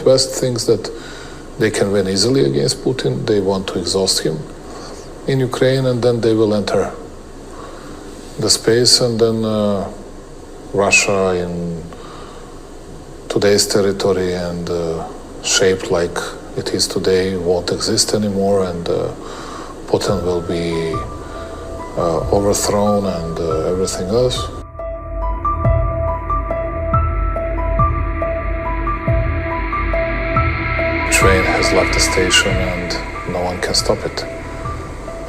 that West thinks that they can win easily against Putin. They want to exhaust him in Ukraine, and then they will enter the space, and then Russia in today's territory and shaped like it is today won't exist anymore, and Putin will be overthrown and everything else. Train has left the station and no one can stop it.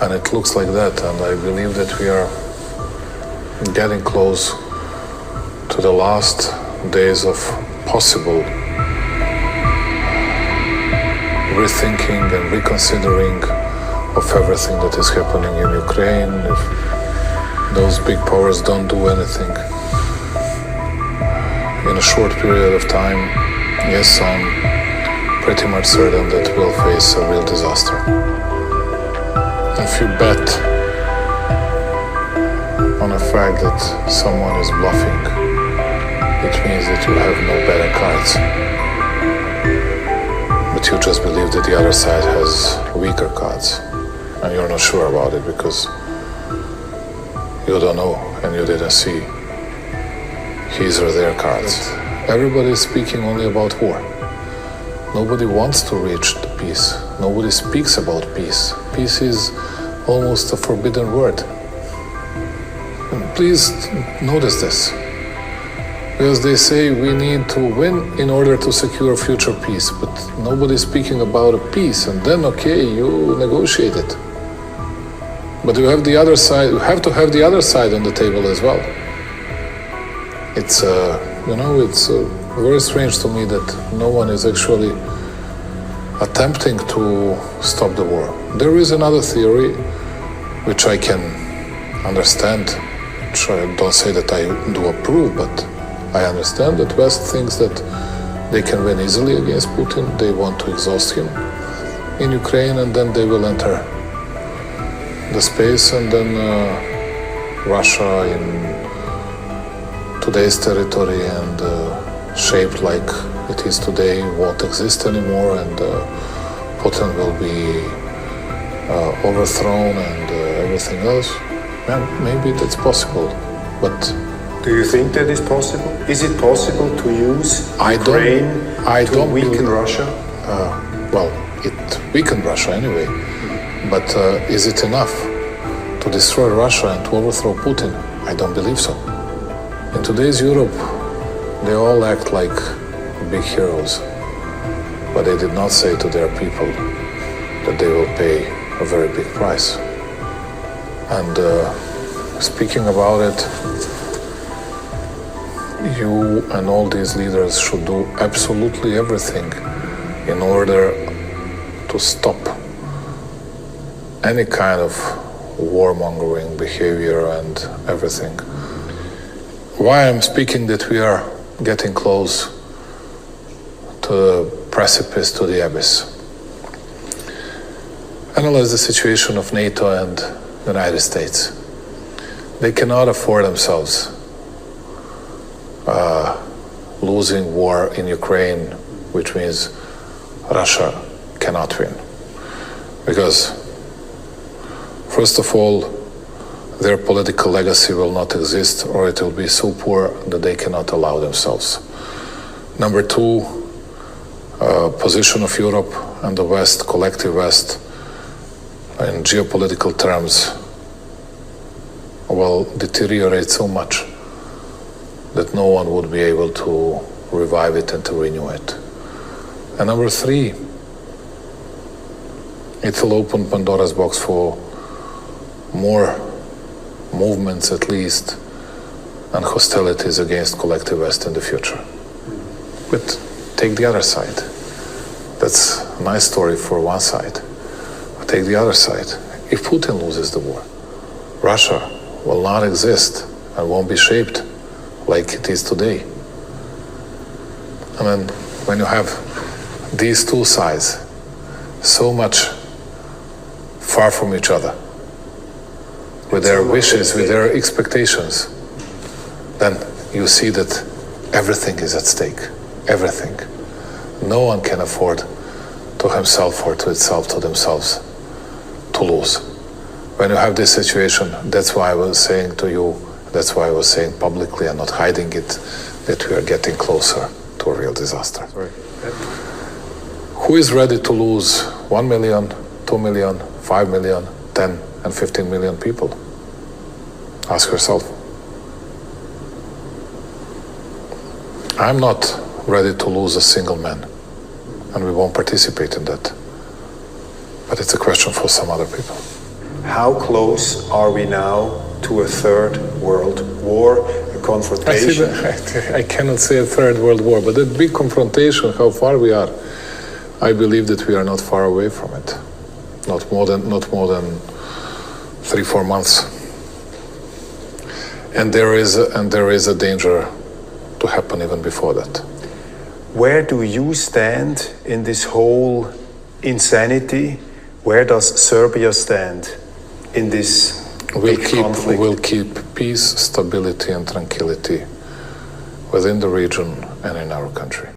And it looks like that, and I believe that we are getting close to the last days of possible rethinking and reconsidering of everything that is happening in Ukraine. If those big powers don't do anything in a short period of time, yes, I'm pretty much certain that we'll face a real disaster. If you bet on the fact that someone is bluffing, it means that you have no better cards. But you just believe that the other side has weaker cards, and you're not sure about it because you don't know and you didn't see his or their cards. Everybody is speaking only about war. Nobody wants to reach the peace. Nobody speaks about peace. Peace is almost a forbidden word. And please notice this. Because they say we need to win in order to secure future peace, but nobody's speaking about a peace, and then okay, you negotiate it. But you have the other side, you have to have the other side on the table as well. It's it's very strange to me that no one is actually attempting to stop the war. There is another theory which I can understand, which I don't say that I do approve, but I understand that West thinks that they can win easily against Putin. They want to exhaust him in Ukraine, and then they will enter the space, and then Russia in today's territory and shaped like it is today won't exist anymore, and Putin will be overthrown and everything else. Well, maybe that's possible, but do you think that is possible? Is it possible to use Ukraine to weaken Russia? Well, it weakened Russia anyway, but is it enough to destroy Russia and to overthrow Putin? I don't believe so. In today's Europe, they all act like big heroes, but they did not say to their people that they will pay a very big price. And speaking about it, you and all these leaders should do absolutely everything in order to stop any kind of warmongering behavior and everything. Why I'm speaking that we are getting close to the precipice, to the abyss. Analyze the situation of NATO and the United States. They cannot afford themselves losing war in Ukraine, which means Russia cannot win. Because, first of all, their political legacy will not exist, or it will be so poor that they cannot allow themselves. Number two, position of Europe and the West, collective West, in geopolitical terms, will deteriorate so much that no one would be able to revive it and to renew it. And number three, it will open Pandora's box for more movements, at least, and hostilities against collective West in the future. But take the other side. That's a nice story for one side. But take the other side. If Putin loses the war, Russia will not exist and won't be shaped like it is today. And then when you have these two sides so much far from each other, with their wishes, with their expectations, then you see that everything is at stake. Everything. No one can afford to himself or to itself, to themselves, to lose. When you have this situation, that's why I was saying to you, that's why I was saying publicly and not hiding it, that we are getting closer to a real disaster. Sorry. Who is ready to lose 1 million, 2 million, 5 million, 10 and 15 million people? Ask yourself. I'm not ready to lose a single man, and we won't participate in that. But it's a question for some other people. How close are we now to a third world war, a confrontation? I cannot say a third world war, but that big confrontation, how far we are, I believe that we are not far away from it. Not more than 3-4 months. And there is a danger to happen even before that. Where do you stand in this whole insanity? Where does Serbia stand in this big conflict? We'll keep peace, stability and tranquility within the region and in our country.